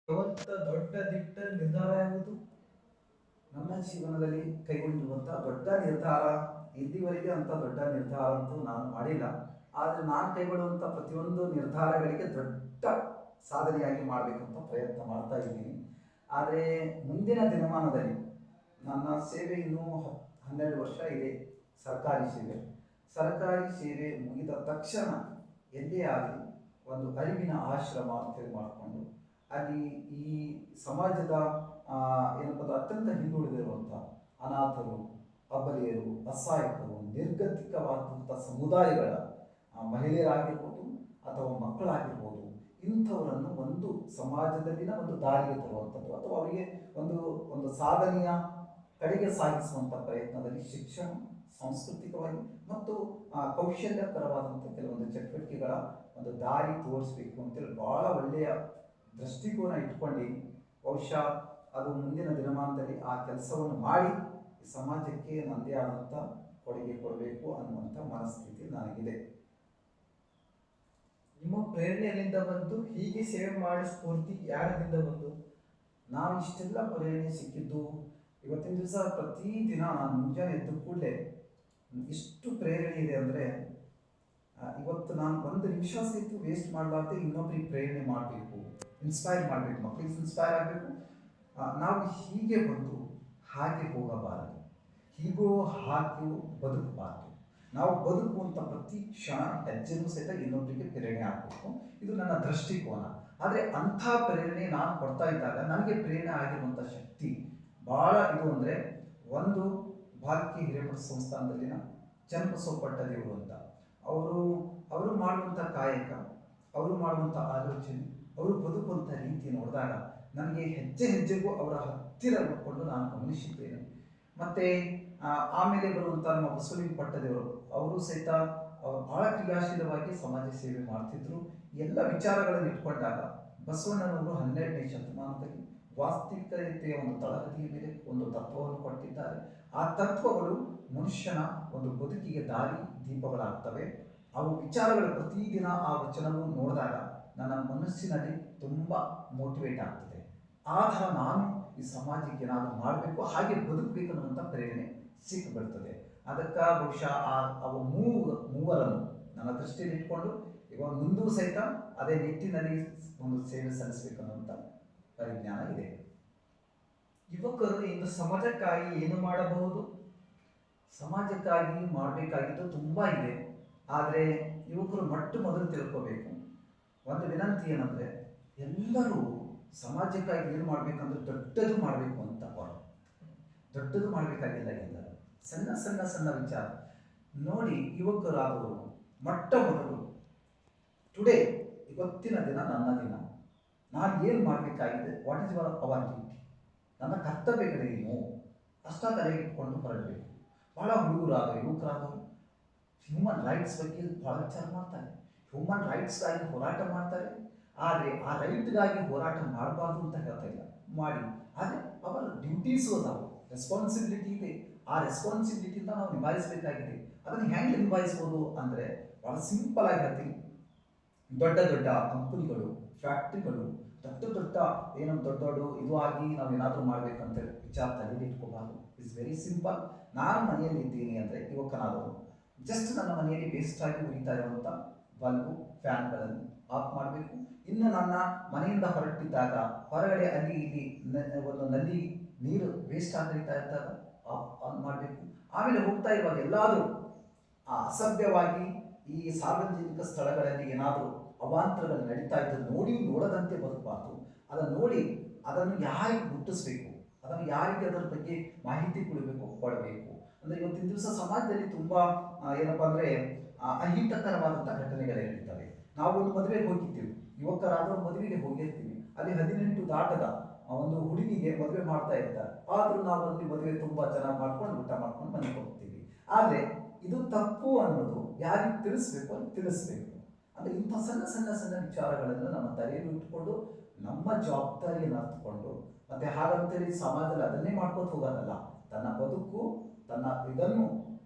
ಯಾವತ್ತ ದೊಡ್ಡ ದಿಟ್ಟ ನಿರ್ಧಾರ ಯಾವುದು? ನನ್ನ ಜೀವನದಲ್ಲಿ ಕೈಗೊಂಡಿರುವಂಥ ದೊಡ್ಡ ನಿರ್ಧಾರ ಇಲ್ಲಿವರೆಗೆ ಅಂತ ದೊಡ್ಡ ನಿರ್ಧಾರ ಅಂತೂ ನಾನು ಮಾಡಿಲ್ಲ. ಆದರೆ ನಾನು ಕೈಗೊಳ್ಳುವಂಥ ಪ್ರತಿಯೊಂದು ನಿರ್ಧಾರಗಳಿಗೆ ದೊಡ್ಡ ಸಾಧನೆಯಾಗಿ ಮಾಡಬೇಕಂತ ಪ್ರಯತ್ನ ಮಾಡ್ತಾ ಇದ್ದೀನಿ. ಆದರೆ ಮುಂದಿನ ದಿನಮಾನದಲ್ಲಿ ನನ್ನ ಸೇವೆ ಇನ್ನೂ 12 ವರ್ಷ ಇದೆ. ಸರ್ಕಾರಿ ಸೇವೆ ಮುಗಿದ ತಕ್ಷಣ ಎಲ್ಲೇ ಆಗಲಿ ಒಂದು ಅರಿವಿನ ಆಶ್ರಮ ಅಂತೇಳಿ ಮಾಡಿಕೊಂಡು ಅಲ್ಲಿ ಈ ಸಮಾಜದ ಏನಪ್ಪ ಅತ್ಯಂತ ಹಿಂದುಳಿದಿರುವಂಥ ಅನಾಥರು, ಅಬಲೆಯರು, ಅಸಹಾಯಕರು, ನಿರ್ಗತಿಕವಾದಂಥ ಸಮುದಾಯಗಳ ಮಹಿಳೆಯರಾಗಿರ್ಬೋದು ಅಥವಾ ಮಕ್ಕಳಾಗಿರ್ಬೋದು, ಇಂಥವರನ್ನು ಒಂದು ಸಮಾಜದಲ್ಲಿನ ಒಂದು ದಾರಿಗೆ ತರುವಂಥದ್ದು ಅಥವಾ ಅವರಿಗೆ ಒಂದು ಒಂದು ಸಾಧನೆಯ ಕಡೆಗೆ ಸಾಗಿಸುವಂಥ ಪ್ರಯತ್ನದಲ್ಲಿ ಶಿಕ್ಷಣ, ಸಾಂಸ್ಕೃತಿಕವಾಗಿ ಮತ್ತು ಕೌಶಲ್ಯಕರವಾದಂಥ ಕೆಲವೊಂದು ಚಟುವಟಿಕೆಗಳ ಒಂದು ದಾರಿ ತೋರಿಸ್ಬೇಕು ಅಂತೇಳಿ ಭಾಳ ಒಳ್ಳೆಯ ದೃಷ್ಟಿಕೋನ ಇಟ್ಕೊಂಡು ಬಹುಶಃ ಅದು ಮುಂದಿನ ದಿನಮಾನದಲ್ಲಿ ಆ ಕೆಲಸವನ್ನು ಮಾಡಿ ಈ ಸಮಾಜಕ್ಕೆ ನನ್ನದೇ ಆದಂಥ ಕೊಡುಗೆ ಕೊಡಬೇಕು ಅನ್ನುವಂಥ ಮನಸ್ಥಿತಿ ನನಗಿದೆ. ನಿಮ್ಮ ಪ್ರೇರಣೆ ಎಲ್ಲಿಂದ ಬಂತು? ಹೀಗೆ ಸೇವೆ ಮಾಡೋ ಸ್ಫೂರ್ತಿ ಯಾರಿಂದ ಬಂತು? ನಾವು ಇಷ್ಟೆಲ್ಲ ಪ್ರೇರಣೆ ಸಿಕ್ಕಿದ್ದು ಇವತ್ತಿನ ದಿವಸ ಪ್ರತಿದಿನ ನಾನು ಮುಂಜಾನೆ ಎದ್ದ ಕೂಡಲೇ ಇಷ್ಟು ಪ್ರೇರಣೆ ಇದೆ ಅಂದರೆ ಇವತ್ತು ನಾನು ಒಂದು ನಿಮಿಷ ಸಹಿತ ವೇಸ್ಟ್ ಮಾಡಲಾರ್ದೆ ಇನ್ನೊಬ್ಬರಿಗೆ ಪ್ರೇರಣೆ ಮಾಡಬೇಕು, ಇನ್ಸ್ಪೈರ್ ಮಾಡಬೇಕು, ಮಕ್ಕಳಿಗೆ ಇನ್ಸ್ಪೈರ್ ಆಗಬೇಕು. ನಾವು ಹೀಗೆ ಬಂದು ಹಾಗೆ ಹೋಗಬಾರದು, ಹೀಗೋ ಹಾಗೆ ಬದುಕಬಾರದು. ನಾವು ಬದುಕುವಂಥ ಪ್ರತಿ ಕ್ಷಣ ಹೆಜ್ಜೆನೂ ಸಹಿತ ಇನ್ನೊಬ್ಬರಿಗೆ ಪ್ರೇರಣೆ ಆಗಬೇಕು. ಇದು ನನ್ನ ದೃಷ್ಟಿಕೋನ. ಆದರೆ ಅಂಥ ಪ್ರೇರಣೆ ನಾನು ಕೊಡ್ತಾ ಇದ್ದಾಗ ನನಗೆ ಪ್ರೇರಣೆ ಆಗಿರುವಂಥ ಶಕ್ತಿ ಭಾಳ ಇದು ಅಂದರೆ, ಒಂದು ಭಾರತೀಯ ಹಿರೇಮಠ ಸಂಸ್ಥಾನದಲ್ಲಿನ ಚನ್ನಬಸವ ಪಟ್ಟದೇವರು ಅಂತ ಅವರು ಮಾಡುವಂಥ ಕಾಯಕ, ಅವರು ಮಾಡುವಂಥ ಆಲೋಚನೆ, ಅವರು ಬದುಕುವಂಥ ರೀತಿ ನೋಡಿದಾಗ ನನಗೆ ಹೆಜ್ಜೆ ಹೆಜ್ಜೆಗೂ ಅವರ ಹತ್ತಿರ ನೋಡಿಕೊಂಡು ನಾನು ಗಮನಿಸಿದ್ದೇನೆ. ಮತ್ತು ಆಮೇಲೆ ಬರುವಂಥ ನಮ್ಮ ಬಸವಲಿಂಗ ಪಟ್ಟದೇವರು ಅವರು ಸಹಿತ ಅವರು ಭಾಳ ಕ್ರಿಯಾಶೀಲವಾಗಿ ಸಮಾಜ ಸೇವೆ ಮಾಡ್ತಿದ್ರು. ಎಲ್ಲ ವಿಚಾರಗಳನ್ನು ಇಟ್ಕೊಂಡಾಗ ಬಸವಣ್ಣನವರು 12ನೇ ಶತಮಾನದಲ್ಲಿ ವಾಸ್ತವಿಕತೆಯ ಒಂದು ತಳಹದಿಯ ಮೇಲೆ ಒಂದು ತತ್ವವನ್ನು ಕೊಟ್ಟಿದ್ದಾರೆ. ಆ ತತ್ವಗಳು ಮನುಷ್ಯನ ಒಂದು ಬದುಕಿಗೆ ದಾರಿ ದೀಪಗಳಾಗ್ತವೆ. ಅವು ವಿಚಾರಗಳು ಪ್ರತಿದಿನ ಆ ವಚನವನ್ನು ನೋಡಿದಾಗ ನನ್ನ ಮನಸ್ಸಿನಲ್ಲಿ ತುಂಬ ಮೋಟಿವೇಟ್ ಆಗ್ತದೆ. ಆ ಥರ ನಾನು ಈ ಸಮಾಜಕ್ಕೆ ಏನಾದರೂ ಮಾಡಬೇಕು, ಹಾಗೆ ಬದುಕಬೇಕು ಅನ್ನುವಂಥ ಪ್ರೇರಣೆ ಸಿಕ್ಕಿಬಿಡ್ತದೆ. ಅದಕ್ಕೆ ಬಹುಶಃ ಅವು ಮೂವರನ್ನು ನನ್ನ ದೃಷ್ಟಿಯಲ್ಲಿ ಇಟ್ಕೊಂಡು ಇವಾಗ ಮುಂದೂ ಸಹಿತ ಅದೇ ನಿಟ್ಟಿನಲ್ಲಿ ಒಂದು ಸೇವೆ ಸಲ್ಲಿಸಬೇಕನ್ನುವಂಥ ಪರಿಜ್ಞಾನ ಇದೆ. ಯುವಕರು ಇಂದು ಸಮಾಜಕ್ಕಾಗಿ ಏನು ಮಾಡಬಹುದು? ಸಮಾಜಕ್ಕಾಗಿ ಮಾಡಬೇಕಾಗಿದ್ದು ತುಂಬ ಇದೆ. ಆದರೆ ಯುವಕರು ಮೊದಲು ತಿಳ್ಕೋಬೇಕು ಒಂದು ವಿನಂತಿ ಏನಂದರೆ, ಎಲ್ಲರೂ ಸಮಾಜಕ್ಕಾಗಿ ಏನು ಮಾಡಬೇಕಂದ್ರೆ ದೊಡ್ಡದು ಮಾಡಬೇಕು ಅಂತ ದೊಡ್ಡದು ಮಾಡಬೇಕಾಗಿಲ್ಲ. ಎಲ್ಲರೂ ಸಣ್ಣ ಸಣ್ಣ ಸಣ್ಣ ವಿಚಾರ ನೋಡಿ ಯುವಕರಾದವರು ಮೊದಲು ಟುಡೇ, ಇವತ್ತಿನ ದಿನ ನನ್ನ ದಿನ, ನಾನು ಏನು ಮಾಡಬೇಕಾಗಿದೆ, ವಾಟ್ ಈಸ್ ಅವರ್ ಡ್ಯೂಟಿ, ನನ್ನ ಕರ್ತವ್ಯಗಳೇನು ಅಷ್ಟ ತಲೆಗೆ ಇಟ್ಕೊಂಡು ಹೊರಡಬೇಕು. ಭಾಳ ಹುಡುಗರಾದವರು, ಯುವಕರಾದವರು ಹ್ಯೂಮನ್ ರೈಟ್ಸ್ ಬಗ್ಗೆ ಭಾಳ ವಿಚಾರ ಮಾಡ್ತಾರೆ, ಹ್ಯೂಮನ್ ರೈಟ್ಸ್ಗಾಗಿ ಹೋರಾಟ ಮಾಡ್ತಾರೆ. ಆದರೆ ಆ ರೈಟ್ಗಾಗಿ ಹೋರಾಟ ಮಾಡಬಾರ್ದು ಅಂತ ಹೇಳ್ತಾ ಇಲ್ಲ, ಮಾಡಿ. ಆದರೆ ಅವರ ಡ್ಯೂಟೀಸು ಅದಾವು, ರೆಸ್ಪಾನ್ಸಿಬಿಲಿಟಿ ಇದೆ. ಆ ರೆಸ್ಪಾನ್ಸಿಬಿಲಿಟಿಯಿಂದ ನಾವು ನಿಭಾಯಿಸಬೇಕಾಗಿದೆ. ಅದನ್ನು ಹೆಂಗೆ ನಿಭಾಯಿಸ್ಬೋದು ಅಂದರೆ ಭಾಳ ಸಿಂಪಲ್ ಆಗಿ ಹೇಳ್ತೀನಿ. ದೊಡ್ಡ ದೊಡ್ಡ ಕಂಪನಿಗಳು, ಫ್ಯಾಕ್ಟ್ರಿಗಳು, ದೊಡ್ಡ ದೊಡ್ಡ ಇದು ಆಗಿ ನಾವು ಏನಾದರೂ ಮಾಡಬೇಕಂತ ವಿಚಾರ ತಲೆಯಲ್ಲಿ ಇಟ್ಕೋಬಾರ್ದು. It's very simple. ನಾನು ಮನೆಯಲ್ಲಿ ಇದ್ದೀನಿ ಅಂದರೆ ಯುವಕನಾದವರು ಜಸ್ಟ್ ನನ್ನ ಮನೆಯಲ್ಲಿ ವೇಸ್ಟಾಗಿ ಉರಿತಾ ಇರುವಂಥ ಬಲ್ಬು, ಫ್ಯಾನ್ಗಳನ್ನು ಆಫ್ ಮಾಡಬೇಕು. ಇನ್ನು ನನ್ನ ಮನೆಯಿಂದ ಹೊರಟಿದ್ದಾಗ ಹೊರಗಡೆ ಅಲ್ಲಿ ಇಲ್ಲಿ ಒಂದು ನಲ್ಲಿ ನೀರು ವೇಸ್ಟ್ ಆಗಿರ್ತಾ ಇದ್ದಾಗ ಆನ್ ಮಾಡಬೇಕು. ಆಮೇಲೆ ಹೋಗ್ತಾ ಇರುವಾಗ ಎಲ್ಲಾದರೂ ಅಸಭ್ಯವಾಗಿ ಈ ಸಾರ್ವಜನಿಕ ಸ್ಥಳಗಳಲ್ಲಿ ಏನಾದರೂ ಅವಾಂತರಗಳು ನಡೀತಾ ಇದ್ದು ನೋಡದಂತೆ ಬದುಕಬಾರ್ದು. ಅದನ್ನು ನೋಡಿ ಅದನ್ನು ಯಾರಿಗೆ ಮುಟ್ಟಿಸ್ಬೇಕು, ಅದನ್ನು ಯಾರಿಗೆ ಅದರ ಬಗ್ಗೆ ಮಾಹಿತಿ ಕೊಡಬೇಕು. ಅಂದರೆ ಇವತ್ತಿನ ದಿವಸ ಸಮಾಜದಲ್ಲಿ ತುಂಬ ಏನಪ್ಪ ಅಂದರೆ ಅಹಿತಕರವಾದಂಥ ಘಟನೆಗಳೇ ನಡೀತವೆ. ನಾವು ಒಂದು ಮದುವೆಗೆ ಹೋಗಿರ್ತೀವಿ, ಯುವಕರಾದವರು ಮದುವೆಗೆ ಹೋಗಿರ್ತೀವಿ, ಅಲ್ಲಿ 18 ದಾಟದ ಒಂದು ಹುಡುಗಿಗೆ ಮದುವೆ ಮಾಡ್ತಾ ಇರ್ತಾರೆ. ಆದರೂ ನಾವು ಅಲ್ಲಿ ಮದುವೆ ತುಂಬ ಚೆನ್ನಾಗಿ ಮಾಡ್ಕೊಂಡು ಊಟ ಮಾಡ್ಕೊಂಡು ಮನೆಗೆ ಹೋಗ್ತೀವಿ. ಆದರೆ ಇದು ತಪ್ಪು ಅನ್ನೋದು ಯಾರಿಗೆ ತಿಳಿಸ್ಬೇಕು ಅಲ್ಲಿ ತಿಳಿಸ್ಬೇಕು. ಅಂದರೆ ಇಂಥ ಸಣ್ಣ ಸಣ್ಣ ಸಣ್ಣ ವಿಚಾರಗಳನ್ನು ನಮ್ಮ ತಲೆಯಲ್ಲಿ ಇಟ್ಕೊಂಡು ನಮ್ಮ ಜವಾಬ್ದಾರಿಯನ್ನು ಅರ್ಥಕೊಂಡು, ಮತ್ತು ಹಾಗಂತೇಳಿ ಸಮಾಜದಲ್ಲಿ ಅದನ್ನೇ ಮಾಡ್ಕೋತ ಹೋಗೋದಲ್ಲ, ತನ್ನ ಬದುಕು ತನ್ನ ಇದನ್ನು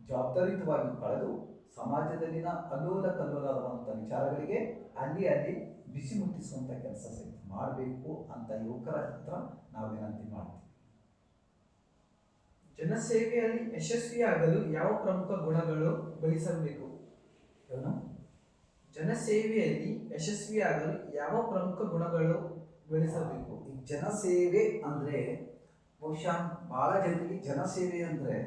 ಜವಾಬ್ದಾರಿಯುತವಾಗಿ ಕಳೆದು ಸಮಾಜದಲ್ಲಿನ ಅಲ್ಲೋಲ ಕಲ್ಲೋಲವಾದಂಥ ವಿಚಾರಗಳಿಗೆ ಅಲ್ಲಿ ಬಿಸಿ ಮುಟ್ಟಿಸುವಂಥ ಕೆಲಸ ಸಿಗ್ತದೆ. ಮಾಡಬೇಕು ಅಂತ ಯುವಕರ ಹತ್ರ ನಾವು ವಿನಂತಿ ಮಾಡ್ತೀವಿ. ಜನಸೇವೆಯಲ್ಲಿ ಯಶಸ್ವಿಯಾಗಲು ಯಾವ ಪ್ರಮುಖ ಗುಣಗಳು ಬೆಳೆಸಬೇಕು? ಏನು? ಜನಸೇವೆಯಲ್ಲಿ ಯಶಸ್ವಿಯಾಗಲು ಯಾವ ಪ್ರಮುಖ ಗುಣಗಳು ಬೆಳೆಸಬೇಕು? ಈ ಜನಸೇವೆ ಅಂದರೆ ಬಹುಶಃ ಭಾಳ ಜನರಿಗೆ ಜನಸೇವೆ ಅಂದರೆ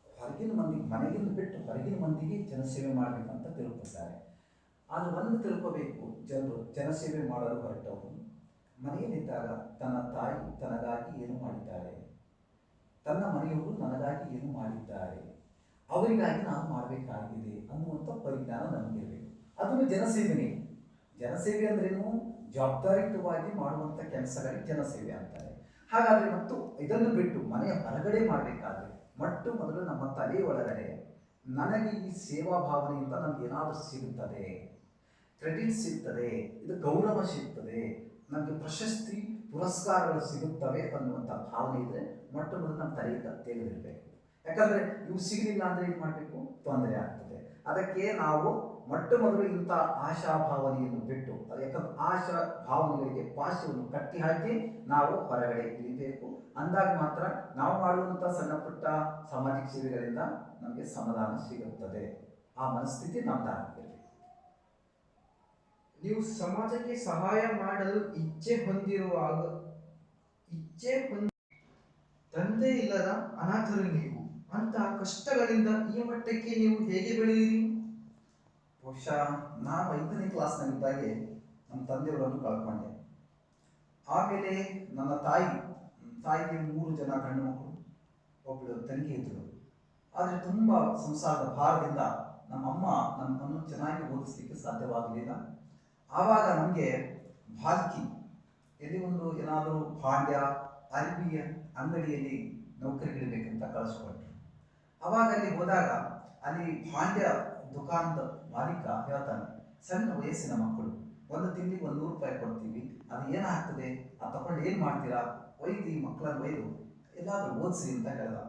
ಹೊರಗಿನ ಮಂದಿಗೆ, ಮನೆಗಿಂದ ಬಿಟ್ಟು ಹೊರಗಿನ ಮಂದಿಗೆ ಜನಸೇವೆ ಮಾಡಬೇಕಂತ ತಿಳ್ಕೊತಾರೆ. ಆದರೆ ಒಂದು ತಿಳ್ಕೋಬೇಕು, ಜನರು ಜನಸೇವೆ ಮಾಡಲು ಹೊರಟವರು ಮನೆಯಲ್ಲಿದ್ದಾಗ ತನ್ನ ತಾಯಿ ತನಗಾಗಿ ಏನು ಮಾಡಿದ್ದಾರೆ, ತನ್ನ ಮನೆಯವರು ನನಗಾಗಿ ಏನು ಮಾಡಿದ್ದಾರೆ, ಅವರಿಗಾಗಿ ನಾನು ಮಾಡಬೇಕಾಗಿದೆ ಅನ್ನುವಂಥ ಪರಿಜ್ಞಾನ ನಮಗಿರಬೇಕು. ಅದನ್ನು ಜನಸೇವೆನೇ. ಜನಸೇವೆ ಅಂದ್ರೇನು? ಜವಾಬ್ದಾರಿಯುತವಾಗಿ ಮಾಡುವಂಥ ಕೆಲಸಗಳಿಗೆ ಜನಸೇವೆ ಅಂತಾರೆ. ಹಾಗಾದರೆ ಮತ್ತು ಇದನ್ನು ಬಿಟ್ಟು ಮನೆಯ ಹೊರಗಡೆ ಮಾಡಬೇಕಾದ್ರೆ ಮೊದಲು ನಮ್ಮ ತಲೆಯ ಒಳಗಡೆ ನನಗೆ ಈ ಸೇವಾ ಭಾವನೆಯಿಂದ ನನಗೆ ಏನಾದರೂ ಸಿಗುತ್ತದೆ, ಕ್ರೆಡಿಟ್ ಸಿಗ್ತದೆ, ಇದು ಗೌರವ ಸಿಗ್ತದೆ, ನನಗೆ ಪ್ರಶಸ್ತಿ ಪುರಸ್ಕಾರಗಳು ಸಿಗುತ್ತವೆ ಅನ್ನುವಂಥ ಭಾವನೆ ಇದ್ದರೆ ಮೊದಲು ನಮ್ಮ ತಲೆಯಿಂದ ತೆಗೆದಿರಬೇಕು. ಯಾಕಂದರೆ ಇವು ಸಿಗಲಿಲ್ಲ ಅಂದರೆ ಏನು ಮಾಡಬೇಕು? ತೊಂದರೆ ಆಗ್ತದೆ. ಅದಕ್ಕೆ ನಾವು ಮೊದಲು ಇಂಥ ಆಶಾ ಭಾವನೆಯನ್ನು ಬಿಟ್ಟು, ಯಾಕಂದ್ರೆ ಆಶಾ ಭಾವನೆಗಳಿಗೆ ಪಾಶವನ್ನು ಕಟ್ಟಿ ಹಾಕಿ ನಾವು ಹೊರಗಡೆ ಇಳಿಬೇಕು. ಅಂದಾಗ ಮಾತ್ರ ನಾವು ಮಾಡುವಂಥ ಸಣ್ಣ ಪುಟ್ಟ ಸಾಮಾಜಿಕ ಸೇವೆಗಳಿಂದ ನಮಗೆ ಸಮಾಧಾನ ಸಿಗುತ್ತದೆ. ಆ ಮನಸ್ಥಿತಿ ನಮ್ಮದಾಗಬೇಕು. ನೀವು ಸಮಾಜಕ್ಕೆ ಸಹಾಯ ಮಾಡಲು ಇಚ್ಛೆ ತಂದೆ ಇಲ್ಲದ ಅನಾಥರು ನೀವು. ಅಂತಹ ಕಷ್ಟಗಳಿಂದ ಈ ಮಟ್ಟಕ್ಕೆ ನೀವು ಹೇಗೆ ಬೆಳೆಯಿರಿ? ಬಹುಶಃ ನಾನು 5ನೇ ಕ್ಲಾಸ್ನಲ್ಲಿದ್ದಾಗೆ ನಮ್ಮ ತಂದೆಯವರನ್ನು ಕಳ್ಕೊಂಡೆ. ಆಮೇಲೆ ನನ್ನ ತಾಯಿಗೆ 3 ಜನ ಗಂಡು ಮಕ್ಕಳು, ಒಬ್ಬಳು ತಂಗಿ ಇದ್ದರು. ಆದರೆ ತುಂಬ ಸಂಸಾರದ ಭಾರದಿಂದ ನಮ್ಮಮ್ಮ ನಮ್ಮನ್ನು ಚೆನ್ನಾಗಿ ಓದಿಸ್ಲಿಕ್ಕೆ ಸಾಧ್ಯವಾಗಲಿಲ್ಲ. ಆವಾಗ ನಮಗೆ ಭಾಲ್ಕಿ ಎಲ್ಲಿ ಒಂದು ಏನಾದರೂ ಭಾಂಡ್ಯ ಅರ್ಬಿಯ ಅಂಗಡಿಯಲ್ಲಿ ನೌಕರಿಗಿಡಬೇಕಂತ ಕಳಿಸ್ಕೊಟ್ರು. ಆವಾಗ ಅಲ್ಲಿ ಹೋದಾಗ ಅಲ್ಲಿ ಭಾಂಡ್ಯ ದುಕಾನದ ಮಾಲೀಕ ಹೇಳ್ತಾನೆ, ಸಣ್ಣ ವಯಸ್ಸಿನ ಮಕ್ಕಳು, ಒಂದು ತಿಂಗಳಿಗೆ 100 ರೂಪಾಯಿ ಕೊಡ್ತೀವಿ, ಅದು ಏನಾಗ್ತದೆ, ಅದು ತಗೊಂಡು ಏನು ಮಾಡ್ತೀರಾ, ಒಯ್ದು ಈ ಮಕ್ಕಳನ್ನು ಒಯ್ದು ಎಲ್ಲಾದರೂ ಓದಿಸಿ ಅಂತ ಹೇಳ್ದ.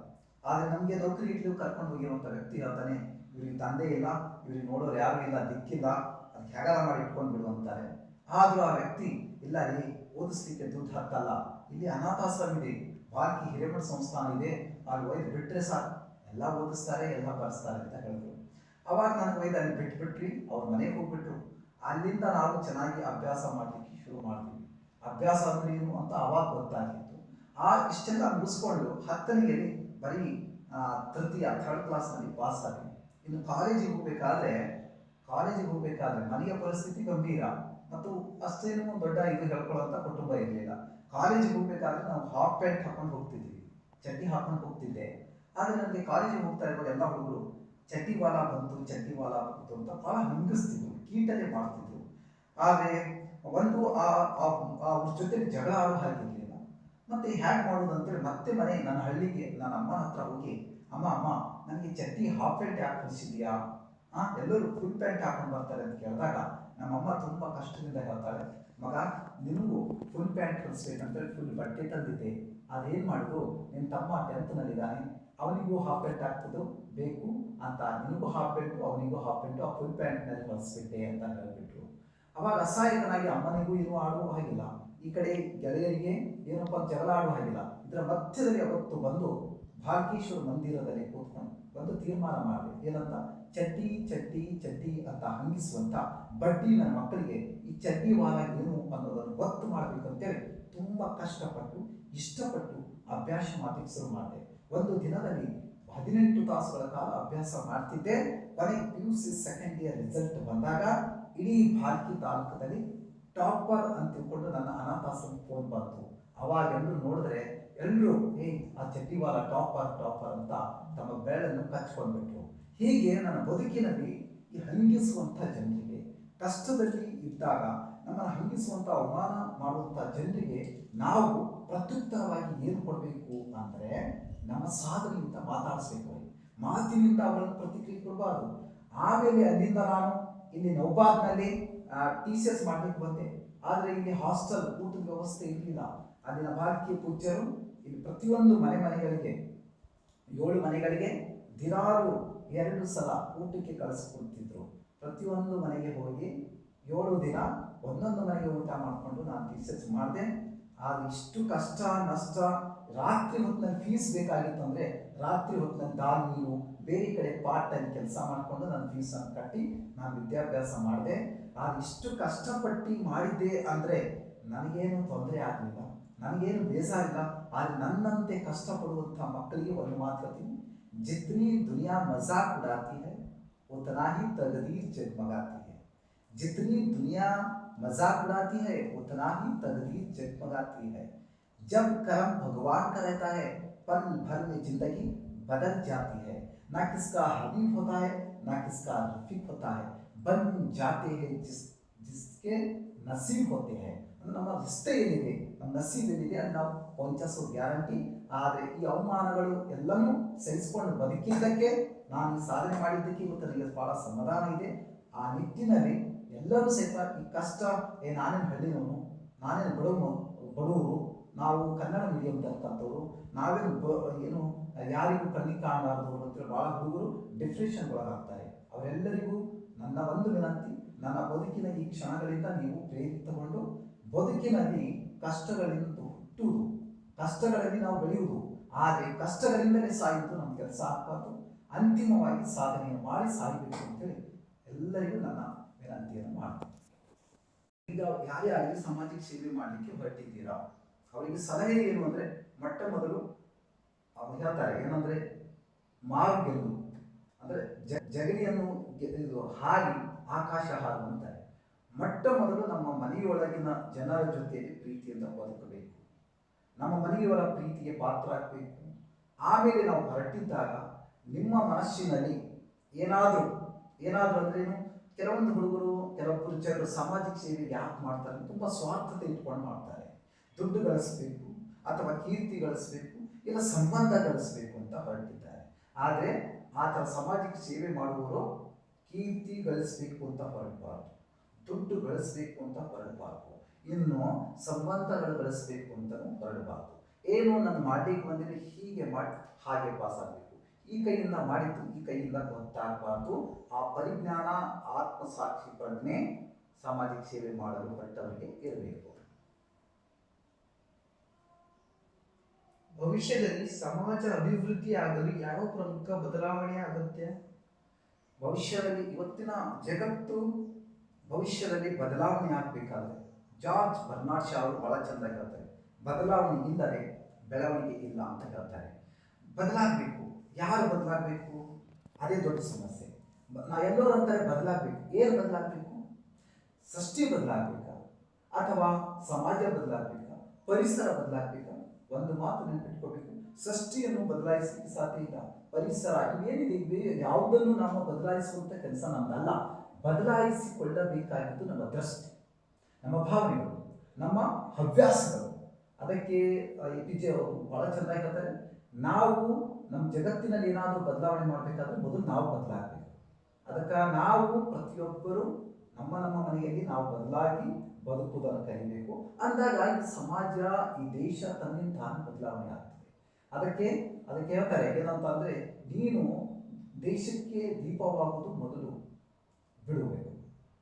ಆದರೆ ನಮಗೆ ನೌಕರಿ ಇಡ್ಲು ಕರ್ಕೊಂಡು ಹೋಗಿರುವಂಥ ವ್ಯಕ್ತಿ ಹೇಳ್ತಾನೆ, ಇವ್ರಿಗೆ ತಂದೆ ಇಲ್ಲ, ಇವ್ರಿಗೆ ನೋಡೋರು ಯಾರೂ ಇಲ್ಲ, ದಿಕ್ಕಿಲ್ಲ, ಅದಕ್ಕೆ ಹೇಗಾರ ಮಾಡಿ ಇಟ್ಕೊಂಡು ಬಿಡು ಅಂತಾರೆ. ಆದರೂ ಆ ವ್ಯಕ್ತಿ ಇಲ್ಲ ರೀ, ಓದಿಸ್ಲಿಕ್ಕೆ ದುಡ್ಡು ಹತ್ತಲ್ಲ, ಇಲ್ಲಿ ಅನಾಥಾಶ್ರಮ ಇದೆ, ಬಾಲ್ಕಿ ಹಿರೇಮಠ ಸಂಸ್ಥಾನ ಇದೆ, ಅಲ್ಲಿ ಒಯ್ದು ಬಿಟ್ಟರೆ ಸಾಕು, ಎಲ್ಲ ಓದಿಸ್ತಾರೆ, ಎಲ್ಲ ಬರೆಸ್ತಾರೆ ಅಂತ ಹೇಳಿದ್ರು. ಅವಾಗ ನನಗೆ ಒಯ್ದು ಅಲ್ಲಿ ಬಿಟ್ಬಿಟ್ರಿ, ಅವ್ರ ಮನೆಗೆ ಹೋಗ್ಬಿಟ್ರು. ಅಲ್ಲಿಂದ ನಾವು ಚೆನ್ನಾಗಿ ಅಭ್ಯಾಸ ಮಾಡಲಿಕ್ಕೆ ಶುರು ಮಾಡ್ತೀವಿ. ಅಭ್ಯಾಸ ಅಂದ್ರೆ ಏನು ಅಂತ ಅವಾಗ ಗೊತ್ತಾಗಿತ್ತು. ಇಷ್ಟೆಲ್ಲ ಮುಗಿಸ್ಕೊಂಡು 10ನೇ ಬರೀ ಥರ್ಡ್ ಕ್ಲಾಸ್ನಲ್ಲಿ ಪಾಸ್ ಆಗಿ, ಇನ್ನು ಕಾಲೇಜಿಗೆ ಹೋಗ್ಬೇಕಾದ್ರೆ ಮನೆಯ ಪರಿಸ್ಥಿತಿ ಗಂಭೀರ ಮತ್ತು ಅಷ್ಟೇನು ದೊಡ್ಡ ಇದು ಹೇಳ್ಕೊಳ್ಳೋಂಥ ಕುಟುಂಬ ಇರಲಿಲ್ಲ. ಕಾಲೇಜಿಗೆ ಹೋಗ್ಬೇಕಾದ್ರೆ ನಾವು ಹಾಫ್ ಪ್ಯಾಂಟ್ ಹಾಕೊಂಡು ಹೋಗ್ತಿದ್ವಿ, ಚಡ್ಡಿ ಹಾಕೊಂಡು ಹೋಗ್ತಿದ್ದೆ. ಆದರೆ ನನಗೆ ಕಾಲೇಜಿಗೆ ಹೋಗ್ತಾ ಇರುವಾಗ ಎಲ್ಲ ಹುಡುಗರು ಚಡ್ಡಿವಾಲ ಬಂತು ಅಂತ ಭಾಳ ಹಂಗಿಸ್ತಿದ್ರು, ಕೀಟಲೆ ಮಾಡ್ತಿದ್ರು. ಆದರೆ ಒಂದು ಅವ್ರ ಜೊತೆಗೆ ಜಗಳ ಆಡೋ ಹಾಗಿರಲಿಲ್ಲ. ಮತ್ತೆ ಹ್ಯಾಕ್ ಮಾಡೋದು ಅಂತೇಳಿ ಮತ್ತೆ ನನ್ನ ಹಳ್ಳಿಗೆ ನನ್ನ ಅಮ್ಮನ ಹತ್ರ ಹೋಗಿ, ಅಮ್ಮ ನನಗೆ ಚಡ್ಡಿ ಹಾಫ್ ಪ್ಯಾಂಟ್ ಯಾಕೆ ಕಳಿಸಿದ್ಯಾ, ಎಲ್ಲರೂ ಫುಲ್ ಪ್ಯಾಂಟ್ ಹಾಕೊಂಡು ಬರ್ತಾರೆ ಅಂತ ಕೇಳಿದಾಗ ನಮ್ಮಮ್ಮ ತುಂಬ ಕಷ್ಟದಿಂದ ಹೇಳ್ತಾಳೆ, ಮಗ ನಿನಗೂ ಫುಲ್ ಪ್ಯಾಂಟ್ ಕಳಿಸ್ಬೇಕಂತೇಳಿ ಫುಲ್ ಬಟ್ಟೆ ತಂದಿದ್ದೆ, ಅದೇನು ಮಾಡೋದು, ನಿನ್ನ ತಮ್ಮ 10th ಅವನಿಗೂ ಹಾಫ್ ಪ್ಯಾಂಟ್ ಹಾಕ್ತದ್ದು ಬೇಕು ಅಂತ, ನಿನಗೂ ಹಾಫ್ ಪ್ಯಾಂಟು ಅವನಿಗೂ ಹಾಫ್ ಪ್ಯಾಂಟು, ಆ ಫುಲ್ ಪ್ಯಾಂಟ್ನಲ್ಲಿ ಹೊಲಿಸ್ಬಿಟ್ಟೆ ಅಂತ ಹೇಳಿಬಿಟ್ರು. ಅವಾಗ ಅಸಹಾಯಕನಾಗಿ ಅಮ್ಮನಿಗೂ ಏನು ಆಡುವ ಹಾಗಿಲ್ಲ, ಈ ಕಡೆ ಗೆಳೆಯರಿಗೆ ಏನಪ್ಪ ಜಗಳ ಆಡುವ ಹಾಗಿಲ್ಲ. ಇದರ ಮಧ್ಯದಲ್ಲಿ ಅವತ್ತು ಬಂದು ಭಾಲ್ಕೀಶ್ವರ ಮಂದಿರದಲ್ಲಿ ಕೂತ್ಕೊಂಡು ಒಂದು ತೀರ್ಮಾನ ಮಾಡಿದೆ, ಏನಂತ, ಚಡ್ಡಿ ಅಂತ ಹಂಗಿಸುವಂಥ ಬಡ್ಡಿ ನನ್ನ ಮಕ್ಕಳಿಗೆ ಈ ಚಡ್ಡಿ ವಾರ ಏನು ಅನ್ನೋದನ್ನು ಗೊತ್ತು ಮಾಡಬೇಕಂತೇಳಿ ತುಂಬ ಕಷ್ಟಪಟ್ಟು ಇಷ್ಟಪಟ್ಟು ಅಭ್ಯಾಸ ಮಾಡಲಿಕ್ಕೆ ಶುರು ಮಾಡಿದೆ. ಒಂದು ದಿನದಲ್ಲಿ 18 ತಾಸುಗಳ ಕಾಲ ಅಭ್ಯಾಸ ಮಾಡ್ತಿದ್ದೆ. ಕೊನೆಗೆ PUC ಸೆಕೆಂಡ್ ಇಯರ್ ರಿಸಲ್ಟ್ ಬಂದಾಗ ಇಡೀ ಭಾಲ್ಕಿ ತಾಲೂಕದಲ್ಲಿ ಟಾಪರ್ ಅಂತ ತಿಳ್ಕೊಂಡು ನನ್ನ ಅನಾಥಾಶ್ರಮ ಫೋನ್ ಬಂತು. ಅವಾಗ ಎಲ್ಲರೂ ನೋಡಿದ್ರೆ ಎಲ್ಲರೂ ಆ ಚಡ್ಡಿವಾಲ ಟಾಪರ್ ಅಂತ ತಮ್ಮ ಬೆರಳನ್ನು ಕಚ್ಕೊಂಡ್ಬಿಟ್ರು. ಹೀಗೆ ನನ್ನ ಬದುಕಿನಲ್ಲಿ ಈ ಹಂಗಿಸುವಂಥ ಜನರಿಗೆ, ಕಷ್ಟದಲ್ಲಿ ಇದ್ದಾಗ ನಮ್ಮನ್ನು ಹಂಗಿಸುವಂಥ ಅವಮಾನ ಮಾಡುವಂಥ ಜನರಿಗೆ ನಾವು ಪ್ರತ್ಯುತ್ತರವಾಗಿ ಏನು ಕೊಡಬೇಕು ಅಂದರೆ, ನಮ್ಮ ಸಾಧನೆಯಿಂದ ಮಾತಾಡಿಸ್ಬೇಕು, ಮಾತಿನಿಂದ ಅವರನ್ನು ಪ್ರತಿಕ್ರಿಯೆ ಕೊಡಬಾರ್ದು. ಆಮೇಲೆ ಅಲ್ಲಿಂದ ನಾನು ಇಲ್ಲಿ ನೌಬಾದ್ನಲ್ಲಿ TCS ಮಾಡಲಿಕ್ಕೆ ಬಂದೆ. ಆದರೆ ಇಲ್ಲಿ ಹಾಸ್ಟೆಲ್ ಊಟದ ವ್ಯವಸ್ಥೆ ಇರಲಿಲ್ಲ. ಅಲ್ಲಿನ ಭಾರತೀಯ ಪೂಜ್ಯರು ಇಲ್ಲಿ ಪ್ರತಿಯೊಂದು ಮನೆಗಳಿಗೆ 7 ಮನೆಗಳಿಗೆ ದಿನಾರು 2 ಸಲ ಊಟಕ್ಕೆ ಕಳಿಸ್ಕೊಡ್ತಿದ್ರು. ಪ್ರತಿಯೊಂದು ಮನೆಗೆ ಹೋಗಿ 7 ದಿನ ಒಂದೊಂದು ಮನೆಗೆ ಊಟ ಮಾಡಿಕೊಂಡು ನಾನು ರಿಸರ್ಚ್ ಮಾಡಿದೆ. ಆದರೆ ಇಷ್ಟು ಕಷ್ಟ ನಷ್ಟ, ರಾತ್ರಿ ಹೊತ್ತಿನಲ್ಲಿ ಫೀಸ್ ಬೇಕಾಗಿತ್ತು ಅಂದರೆ ರಾತ್ರಿ ಹೊತ್ತಿನಲ್ಲಿ ದಾಲ್ ನೀರು ಬೇರೆ ಕಡೆ ಪಾರ್ಟ್ ಟೈಮ್ ಕೆಲಸ ಮಾಡಿಕೊಂಡು ನಾನು ಫೀಸನ್ನು ಕಟ್ಟಿ ನಾನು ವಿದ್ಯಾಭ್ಯಾಸ ಮಾಡಿದೆ. ನಾನು ಇಷ್ಟು ಕಷ್ಟಪಟ್ಟು ಮಾಡಿದ್ದೆ ಅಂದರೆ ನನಗೇನು ತೊಂದರೆ ಆಗಲಿಲ್ಲ, ನನಗೇನು ಬೇಜಾರಿಲ್ಲ. ಆದರೆ ನನ್ನಂತೆ ಕಷ್ಟಪಡುವಂಥ ಮಕ್ಕಳಿಗೆ ಒಂದು ಮಾತು ಹೇಳ್ತೀನಿ, ಜಿತ್ನಿ ದುನಿಯಾ ಮಜಾಕ್ ಉಡಾತಿ है उतना ही तकदीर जगमगाती है. जितनी दुनिया मजाक उड़ाती है उतना ही तकदीर जगमगाती है. जब कर्म भगवान का रहता है पल भर में जिंदगी बदल जाती है. ना किसका हबीब होता है ना किसका रफीक होता है, बन जाते हैं जिसके नसीब होते हैं. ನಮ್ಮ ರಿಸ್ತೆ ಏನಿದೆ, ನಮ್ಮ ನಸೀಬ್ ಏನಿದೆ ಅದು ನಾವು ಪಂಚಸೋ ಗ್ಯಾರಂಟಿ. ಆದರೆ ಈ ಅವಮಾನಗಳು ಎಲ್ಲನೂ ಸಹಿಸಿಕೊಂಡು ಬದುಕಿದ್ದಕ್ಕೆ, ನಾನು ಈ ಸಾಧನೆ ಮಾಡಿದ್ದಕ್ಕೆ ಇವತ್ತು ನನಗೆ ಬಹಳ ಸಮಾಧಾನ ಇದೆ. ಆ ನಿಟ್ಟಿನಲ್ಲಿ ಎಲ್ಲರೂ ಸಹಿತ ಈ ಕಷ್ಟ ನಾನೇನು ಹಳ್ಳಿನವನು, ನಾನೇನು ಬಡವರು, ನಾವು ಕನ್ನಡ ಮೀಡಿಯಂ ತಕ್ಕಂಥವ್ರು, ನಾವೇನು ಏನು ಯಾರಿಗೂ ಕಣ್ಣಿಗೆ ಕಾಣಲಾರದವರು ಅಂತೇಳಿ ಭಾಳ ಹುಡುಗರು ಡಿಪ್ರೆಷನ್ ಒಳಗಾಗ್ತಾರೆ. ಅವರೆಲ್ಲರಿಗೂ ನನ್ನ ಒಂದು ವಿನಂತಿ, ನನ್ನ ಬದುಕಿನ ಈ ಕ್ಷಣಗಳಿಂದ ನೀವು ಪ್ರೇರಿತಗೊಂಡು ಬದುಕಿನಲ್ಲಿ ಕಷ್ಟಗಳಿಂದ ಹುಟ್ಟುವುದು, ಕಷ್ಟಗಳಲ್ಲಿ ನಾವು ಬೆಳೆಯುವುದು, ಆದರೆ ಕಷ್ಟಗಳಿಂದಲೇ ಸಾಯುವುದು ನಮ್ಮ ಕೆಲಸ ಆಗ್ಬಾರ್ದು. ಅಂತಿಮವಾಗಿ ಸಾಧನೆಯನ್ನು ಮಾಡಿ ಸಾಯಬೇಕು ಅಂತೇಳಿ ಎಲ್ಲರಿಗೂ ನನ್ನ ವಿನಂತಿಯನ್ನು ಮಾಡ್ತೀನಿ. ಈಗ ಯಾರೇ ಆಗಲಿ ಸಾಮಾಜಿಕ ಸೇವೆ ಮಾಡಲಿಕ್ಕೆ ಹೊರಟಿದ್ದೀರಾ, ಅವರಿಗೆ ಸಲಹೆ ಏನು ಅಂದರೆ, ಮೊಟ್ಟ ಮೊದಲು ಅವ್ರು ಹೇಳ್ತಾರೆ ಏನಂದರೆ, ಮಾರು ಗೆಲ್ಲು ಅಂದರೆ ಜಗಲಿಯನ್ನು ಹಾರಿ ಆಕಾಶ ಹಾರು ಅಂತಾರೆ. ಮೊಟ್ಟ ಮೊದಲು ನಮ್ಮ ಮನೆಯೊಳಗಿನ ಜನರ ಜೊತೆಯಲ್ಲಿ ಪ್ರೀತಿಯಿಂದ ಬದುಕಬೇಕು, ನಮ್ಮ ಮನೆಯವರ ಪ್ರೀತಿಗೆ ಪಾತ್ರ ಆಗಬೇಕು. ಆಮೇಲೆ ನಾವು ಹೊರಟಿದ್ದಾಗ ನಿಮ್ಮ ಮನಸ್ಸಿನಲ್ಲಿ ಏನಾದರೂ ಅಂದ್ರೇನು, ಕೆಲವೊಂದು ಹುಡುಗರು ಕೆಲವೊಬ್ಬರು ಜನರು ಸಾಮಾಜಿಕ ಸೇವೆ ಯಾಕೆ ಮಾಡ್ತಾರೆ, ತುಂಬ ಸ್ವಾರ್ಥತೆ ಇಟ್ಕೊಂಡು ಮಾಡ್ತಾರೆ. ದುಡ್ಡು ಗಳಿಸ್ಬೇಕು ಅಥವಾ ಕೀರ್ತಿ ಗಳಿಸ್ಬೇಕು ಇಲ್ಲ ಸಂಬಂಧ ಗಳಿಸ್ಬೇಕು ಅಂತ ಹೊರಟಿದ್ದಾರೆ. ಆದರೆ ಆ ಥರ ಸಾಮಾಜಿಕ ಸೇವೆ ಮಾಡುವವರು ಕೀರ್ತಿ ಗಳಿಸ್ಬೇಕು ಅಂತ ಹೊರಡಬಾರ್ದು, ದುಡ್ಡು ಗಳಿಸ್ಬೇಕು ಅಂತ ಹೊರಡಬಾರ್ದು, ಇನ್ನು ಸಂಬಂಧಗಳು ಗಳಿಸ್ಬೇಕು ಅಂತಲೂ ಹೊರಡಬಾರ್ದು. ಏನು ನಾನು ಮಾಡಲಿಕ್ಕೆ ಬಂದಿದೆ ಹೀಗೆ ಮಾಡಿ ಹಾಗೆ ಪಾಸ್ ಆಗಬೇಕು, ಈ ಕೈಯಿಂದ ಮಾಡಿದ್ದು ಈ ಕೈಯಿಂದ ಗೊತ್ತಾಗಬಾರ್ದು. ಆ ಪರಿಜ್ಞಾನ, ಆತ್ಮಸಾಕ್ಷಿ ಪ್ರಜ್ಞೆ ಸಾಮಾಜಿಕ ಸೇವೆ ಮಾಡಲು ಹೊರಟವರಿಗೆ ಇರಬೇಕು. ಭವಿಷ್ಯದಲ್ಲಿ ಸಮಾಜ ಅಭಿವೃದ್ಧಿ ಆಗಲು ಯಾವ ಪ್ರಮುಖ ಬದಲಾವಣೆ ಅಗತ್ಯ? ಭವಿಷ್ಯದಲ್ಲಿ ಇವತ್ತಿನ ಜಗತ್ತು ಭವಿಷ್ಯದಲ್ಲಿ ಬದಲಾವಣೆ ಆಗಬೇಕಾದ್ರೆ ಜಾರ್ಜ್ ಬರ್ನಾರ್ಡ್ ಶಾ ಅವರು ಬಹಳ ಚೆಂದಾಗಿ ಹೇಳ್ತಾರೆ, ಬದಲಾವಣೆ ಇಲ್ಲದೆ ಬೆಳವಣಿಗೆ ಇಲ್ಲ ಅಂತ ಹೇಳ್ತಾರೆ. ಬದಲಾಗಬೇಕು. ಯಾರು ಬದಲಾಗಬೇಕು? ಅದೇ ದೊಡ್ಡ ಸಮಸ್ಯೆ. ಎಲ್ಲರೂ ಅಂತಾರೆ ಬದಲಾಗಬೇಕು. ಏನು ಬದಲಾಗಬೇಕು? ಸೃಷ್ಟಿ ಬದಲಾಗಬೇಕಾ ಅಥವಾ ಸಮಾಜ ಬದಲಾಗಬೇಕಾ, ಪರಿಸರ ಬದಲಾಗಬೇಕಾ? ಒಂದು ಮಾತು ನೆನಪಿಟ್ಕೋಬೇಕು, ಸೃಷ್ಟಿಯನ್ನು ಬದಲಾಯಿಸಲಿಕ್ಕೆ ಸಾಧ್ಯ ಇಲ್ಲ. ಪರಿಸರ ಇವೇನಿದೆ ಯಾವುದನ್ನು ನಾವು ಬದಲಾಯಿಸುವಂಥ ಕೆಲಸ ನಮ್ಮದಲ್ಲ. ಬದಲಾಯಿಸಿಕೊಳ್ಳಬೇಕಾಗಿದ್ದು ನಮ್ಮ ದೃಷ್ಟಿ, ನಮ್ಮ ಭಾವನೆಗಳು, ನಮ್ಮ ಹವ್ಯಾಸಗಳು. ಅದಕ್ಕೆ APJ ಅವರು ಬಹಳ ಚೆನ್ನಾಗಿ ಹೇಳ್ತಾರೆ, ನಾವು ನಮ್ಮ ಜಗತ್ತಿನಲ್ಲಿ ಏನಾದರೂ ಬದಲಾವಣೆ ಮಾಡಬೇಕಾದ್ರೆ ಮೊದಲು ನಾವು ಬದಲಾಗಬೇಕು. ಅದಕ್ಕೆ ನಾವು ಪ್ರತಿಯೊಬ್ಬರು ನಮ್ಮ ಮನೆಯಲ್ಲಿ ನಾವು ಬದಲಾಗಿ ಬದುಕುವುದನ್ನು ಕಲಿಬೇಕು. ಅಂದಾಗ ಈ ಸಮಾಜ, ಈ ದೇಶ ತನ್ನಿಂದ ತಾನು ಬದಲಾವಣೆ ಆಗ್ತದೆ. ಅದಕ್ಕೆ ಹೇಳ್ತಾರೆ ಏನಂತ ಅಂದರೆ, ನೀನು ದೇಶಕ್ಕೆ ದೀಪವಾಗುವುದು ಮೊದಲು ಬಿಡಬೇಕು.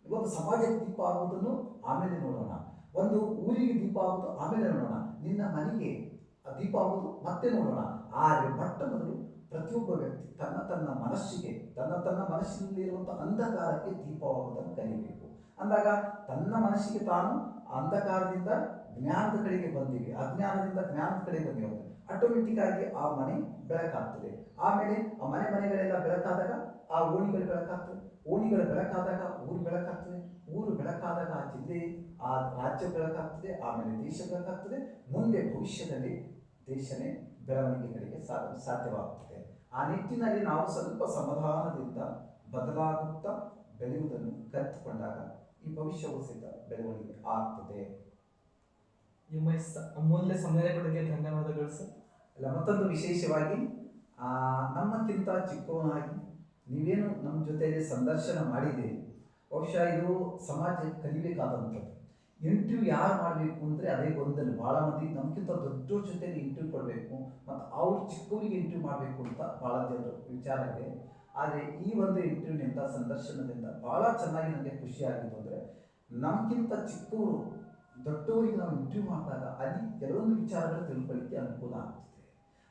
ಇವತ್ತು ಸಮಾಜಕ್ಕೆ ದೀಪ ಆಗುವುದನ್ನು ಆಮೇಲೆ ನೋಡೋಣ, ಒಂದು ಊರಿಗೆ ದೀಪ ಆಗುವುದು ಆಮೇಲೆ ನೋಡೋಣ, ನಿನ್ನ ಮನೆಗೆ ದೀಪ ಆಗುವುದು ಮತ್ತೆ ನೋಡೋಣ. ಆದರೆ ಮೊಟ್ಟ ಮೊದಲು ಪ್ರತಿಯೊಬ್ಬ ವ್ಯಕ್ತಿ ತನ್ನ ಮನಸ್ಸಿನಲ್ಲಿರುವಂಥ ಅಂಧಕಾರಕ್ಕೆ ದೀಪವಾಗುವುದನ್ನು ಕಲಿಯಬೇಕು. ಅಂದಾಗ ತನ್ನ ಮನಸ್ಸಿಗೆ ತಾನು ಅಂಧಕಾರದಿಂದ ಜ್ಞಾನದ ಕಡೆಗೆ ಬಂದಿವೆ, ಅಜ್ಞಾನದಿಂದ ಜ್ಞಾನದ ಕಡೆಗೆ ಬಂದಿವೆ, ಆಟೋಮೆಟಿಕ್ ಆಗಿ ಆ ಮನೆ ಬೆಳಕಾಗ್ತದೆ. ಆಮೇಲೆ ಆ ಮನೆಗಳೆಲ್ಲ ಬೆಳಕಾದಾಗ ಆ ಓಣಿಗಳು ಬೆಳಕಾಗ್ತದೆ, ಓಣಿಗಳು ಬೆಳಕಾದಾಗ ಊರು ಬೆಳಕಾಗ್ತದೆ, ಊರು ಬೆಳಕಾದಾಗ ಆ ಜಿಲ್ಲೆ, ಆ ರಾಜ್ಯ ಬೆಳಕಾಗ್ತದೆ, ಆಮೇಲೆ ದೇಶ ಬೆಳಕಾಗ್ತದೆ. ಮುಂದೆ ಭವಿಷ್ಯದಲ್ಲಿ ದೇಶನೇ ಬೆಳವಣಿಗೆಗಳಿಗೆ ಸಾಧ್ಯವಾಗುತ್ತದೆ. ಆ ನಿಟ್ಟಿನಲ್ಲಿ ನಾವು ಸ್ವಲ್ಪ ಸಮಾಧಾನದಿಂದ ಬದಲಾಗುತ್ತಾ ಬೆಳೆಯುವುದನ್ನು ಕಲಿತುಕೊಂಡಾಗ ಈ ಭವಿಷ್ಯವು ಸಹಿತ ಬೆಳವಣಿಗೆ ಆಗ್ತದೆ. ನಿಮ್ಮ ಅಮೂಲ್ಯ ಸಮಯ ಕೊಡೋಕ್ಕೆ ಧನ್ಯವಾದಗಳು ಸರ್. ಅಲ್ಲ, ಮತ್ತೊಂದು ವಿಶೇಷವಾಗಿ ನಮ್ಮಕ್ಕಿಂತ ಚಿಕ್ಕವನಾಗಿ ನೀವೇನು ನಮ್ಮ ಜೊತೆಯಲ್ಲಿ ಸಂದರ್ಶನ ಮಾಡಿದ್ದೀರಿ, ಬಹುಶಃ ಇದು ಸಮಾಜಕ್ಕೆ ಕಲಿಬೇಕಾದಂಥದ್ದು. ಇಂಟರ್ವ್ಯೂ ಯಾರು ಮಾಡಬೇಕು ಅಂದರೆ ಅದೇ ಗೊಂದಲ. ಭಾಳ ಮಂದಿ ನಮಗಿಂತ ದೊಡ್ಡವ್ರ ಜೊತೆಲಿ ಇಂಟರ್ವ್ಯೂ ಕೊಡಬೇಕು ಮತ್ತು ಅವ್ರು ಚಿಕ್ಕವರಿಗೆ ಇಂಟರ್ವ್ಯೂ ಮಾಡಬೇಕು ಅಂತ ಭಾಳ ಜನರು ವಿಚಾರ ಇದೆ. ಆದರೆ ಈ ಒಂದು ಇಂಟರ್ವ್ಯೂನಿಂದ, ಸಂದರ್ಶನದಿಂದ ಭಾಳ ಚೆನ್ನಾಗಿ ನನಗೆ ಖುಷಿಯಾಗಿತ್ತು. ಅಂದರೆ ನಮಗಿಂತ ಚಿಕ್ಕವರು ದೊಡ್ಡವರಿಗೆ ನಾವು ಇಂಟರ್ವ್ಯೂ ಮಾಡಿದಾಗ ಅಲ್ಲಿ ಕೆಲವೊಂದು ವಿಚಾರಗಳು ತಿಳ್ಕೊಳ್ಳಿಕ್ಕೆ ಅನುಕೂಲ ಆಗ್ತದೆ.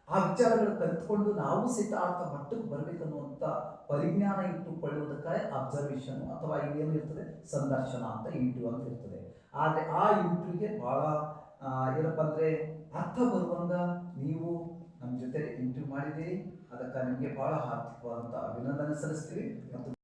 ಆ ವಿಚಾರಗಳು ಕಲಿತ್ಕೊಂಡು ನಾವು ಸಹಿತ ಆತ ಮಟ್ಟಕ್ಕೆ ಬರಬೇಕನ್ನುವಂಥ ಪರಿಜ್ಞಾನ ಇಟ್ಟುಕೊಳ್ಳುವುದಕ್ಕಾಗಿ ಅಬ್ಸರ್ವೇಷನ್ ಅಥವಾ ಇವೇನು ಇರ್ತದೆ ಸಂದರ್ಶನ ಅಂತ ಇಂಟರ್ವ್ಯೂ ಅಂತ ಇರ್ತದೆ. ಆದರೆ ಆ ಇಂಟರ್ವ್ಯೂಗೆ ಭಾಳ ಏನಪ್ಪ ಅಂದರೆ ಅರ್ಥ ಬರುವಂಗ ನೀವು ನಮ್ಮ ಜೊತೆ ಇಂಟರ್ವ್ಯೂ ಮಾಡಿದ್ದೀರಿ. ಅದಕ್ಕೆ ನಿಮಗೆ ಭಾಳ ಹಾರ್ದಿಕವಾದಂಥ ಅಭಿನಂದನೆ ಸಲ್ಲಿಸ್ತೀವಿ ಮತ್ತು